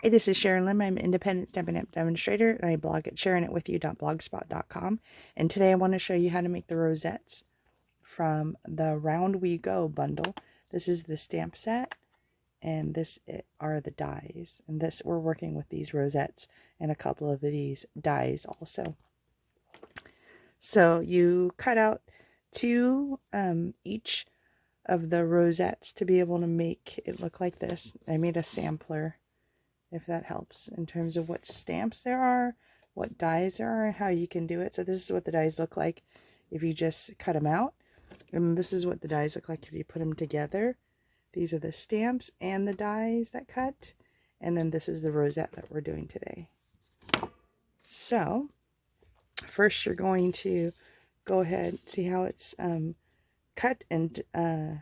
Hi, this is Sharon Lim. I'm an independent Stampin' demonstrator, and I blog at sharonitwithyou.blogspot.com. And today I want to show you how to make the rosettes from the Round We Go bundle. This is the stamp set, and this are the dies. And this we're working with these rosettes and a couple of these dies also. So you cut out two each of the rosettes to be able to make it look like this. I made a sampler, if that helps, in terms of what stamps there are, what dies there are, and how you can do it. So this is what the dies look like if you just cut them out. And this is what the dies look like if you put them together. These are the stamps and the dies that cut. And then this is the rosette that we're doing today. So first you're going to go ahead, see how it's cut and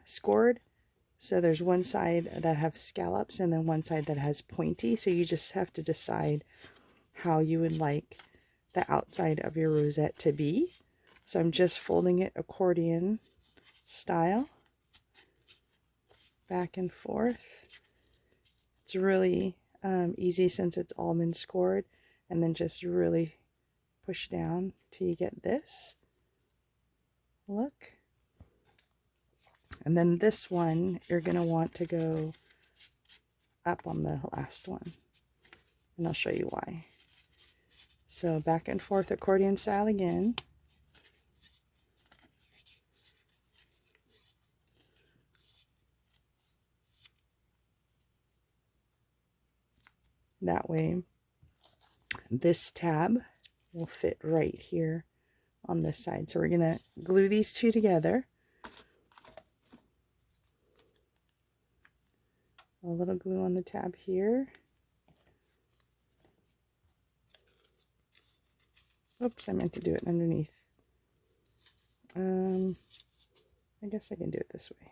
scored. So there's one side that have scallops and then one side that has pointy. So you just have to decide how you would like the outside of your rosette to be. So I'm just folding it accordion style, back and forth. It's really easy since it's almond scored, and then just really push down till you get this look. And then this one, you're going to want to go up on the last one. And I'll show you why. So back and forth accordion style again. That way, this tab will fit right here on this side. So we're going to glue these two together. A little glue on the tab here. Oops, I meant to do it underneath. I guess I can do it this way.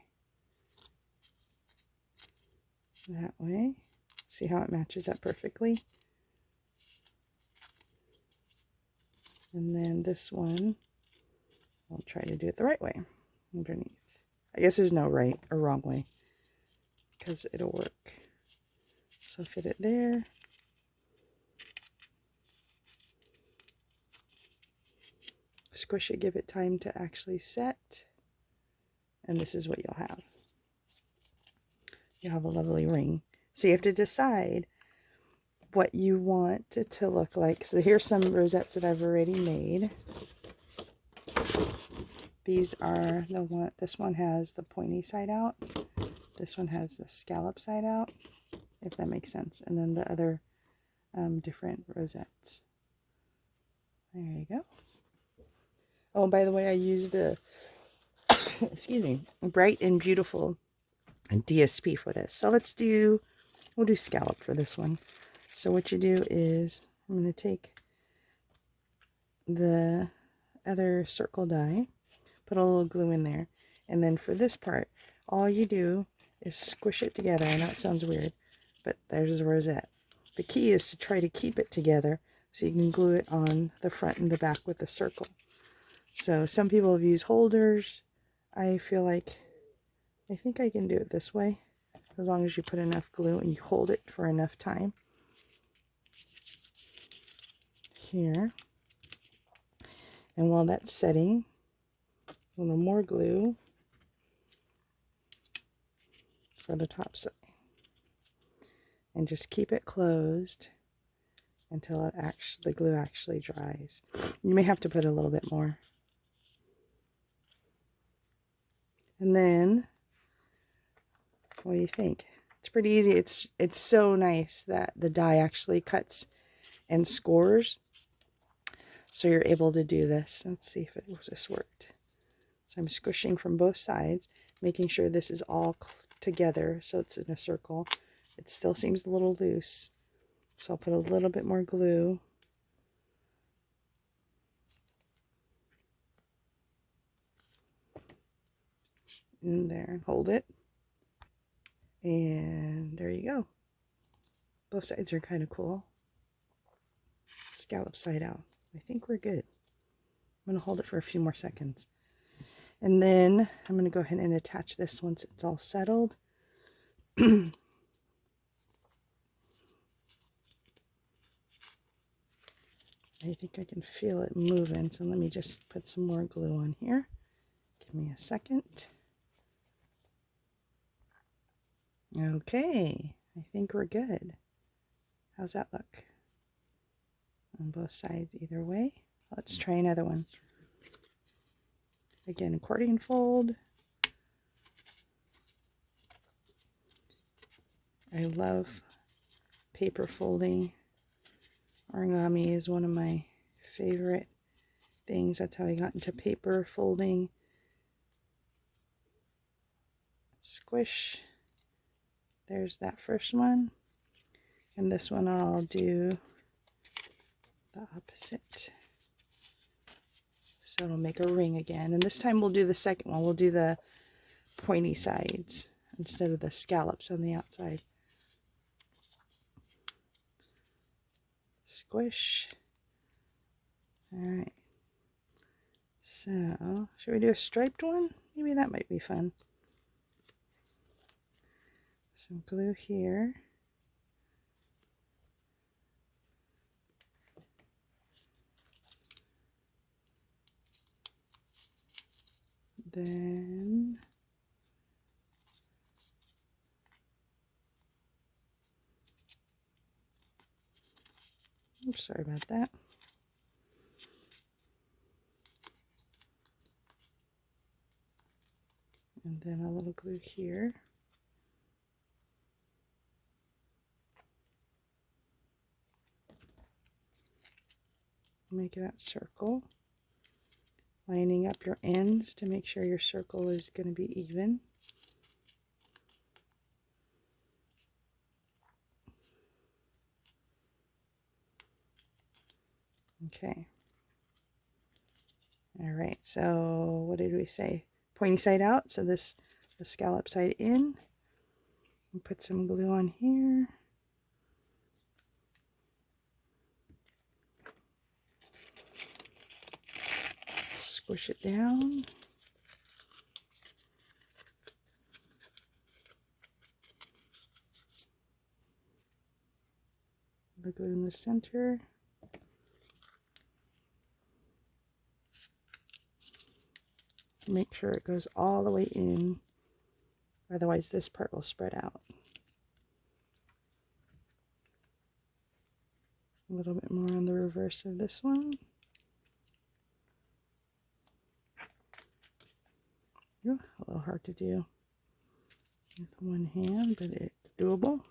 That way. See how it matches up perfectly? And then this one, I'll try to do it the right way underneath. I guess there's no right or wrong way because it'll work. So fit it there. Squish it, give it time to actually set. And this is what you'll have. You have a lovely ring. So you have to decide what you want it to look like. So here's some rosettes that I've already made. These are the one, this one has the pointy side out. This one has the scallop side out, if that makes sense. And then the other different rosettes. There you go. Oh, by the way, I used the, excuse me, Bright and Beautiful DSP for this. So we'll do scallop for this one. So what you do is, I'm going to take the other circle die, put a little glue in there, and then for this part, all you do is squish it together. I know it sounds weird, but there's a rosette. The key is to try to keep it together so you can glue it on the front and the back with the circle. So some people have used holders. I think I can do it this way, as long as you put enough glue and you hold it for enough time. Here. And while that's setting, a little more glue for the top side. And just keep it closed until the glue actually dries. You may have to put a little bit more. And then, what do you think? It's pretty easy. It's so nice that the die actually cuts and scores. So you're able to do this. Let's see if this worked. So I'm squishing from both sides, making sure this is all together so it's in a circle. It still seems a little loose. So I'll put a little bit more glue. In there and hold it. And there you go. Both sides are kind of cool. Scallop side out. I think we're good. I'm going to hold it for a few more seconds. And then I'm going to go ahead and attach this once it's all settled. I think I can feel it moving, so let me just put some more glue on here. Give me a second. Okay, I think we're good. How's that look? On both sides either way. Let's try another one. Again, accordion fold. I love paper folding. Origami is one of my favorite things. That's how I got into paper folding. Squish. There's that first one. And this one I'll do the opposite. So it'll make a ring again. And this time we'll do the second one. We'll do the pointy sides instead of the scallops on the outside. Squish. Alright. So, should we do a striped one? Maybe that might be fun. Some glue here. Then oops, sorry about that. And then a little glue here. Make that circle. Lining up your ends to make sure your circle is going to be even. Okay. All right, so what did we say? Pointy side out, so this the scallop side in. And put some glue on here. Squish it down. The glue in the center. Make sure it goes all the way in, otherwise this part will spread out. A little bit more on the reverse of this one. Ooh, a little hard to do with one hand, but it's doable.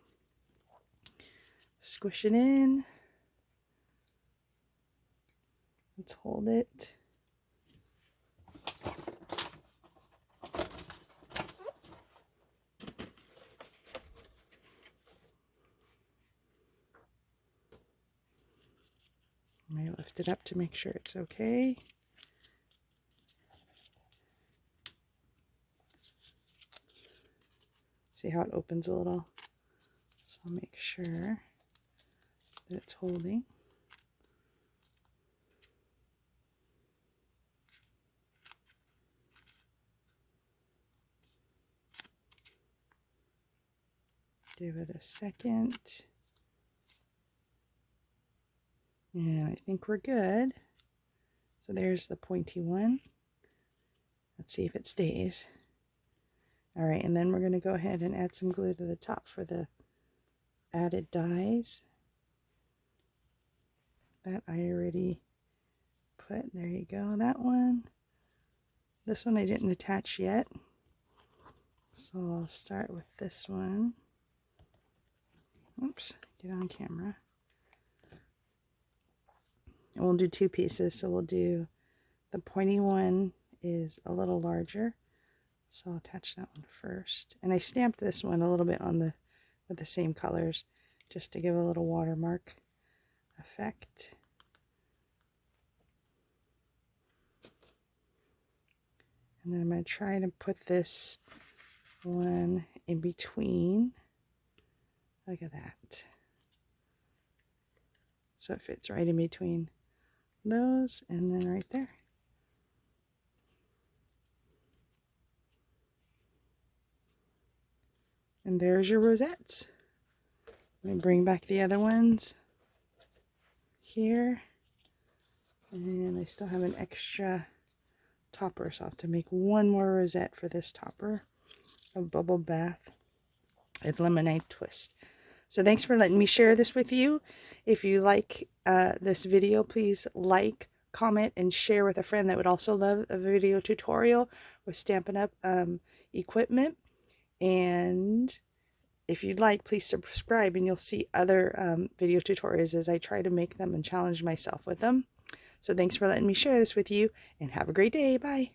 Squish it in. Let's hold it. I lift it up to make sure it's okay. See how it opens a little? So I'll make sure that it's holding. Give it a second. And I think we're good. So there's the pointy one. Let's see if it stays. All right, and then we're going to go ahead and add some glue to the top for the added dies. That I already put. There you go, that one. This one I didn't attach yet. So I'll start with this one. Oops, get on camera. And we'll do two pieces. So we'll do the pointy one is a little larger. So I'll attach that one first. And I stamped this one a little bit on with the same colors just to give a little watermark effect. And then I'm going to try to put this one in between. Look at that. So it fits right in between those and then right there. And there's your rosettes. Let me bring back the other ones here. And I still have an extra topper, so I'll have to make one more rosette for this topper. A bubble bath and lemonade twist. So thanks for letting me share this with you. If you like this video, please like, comment, and share with a friend that would also love a video tutorial with Stampin' Up! Equipment. And if you'd like, please subscribe and you'll see other video tutorials as I try to make them and challenge myself with them. So thanks for letting me share this with you, and have a great day. Bye.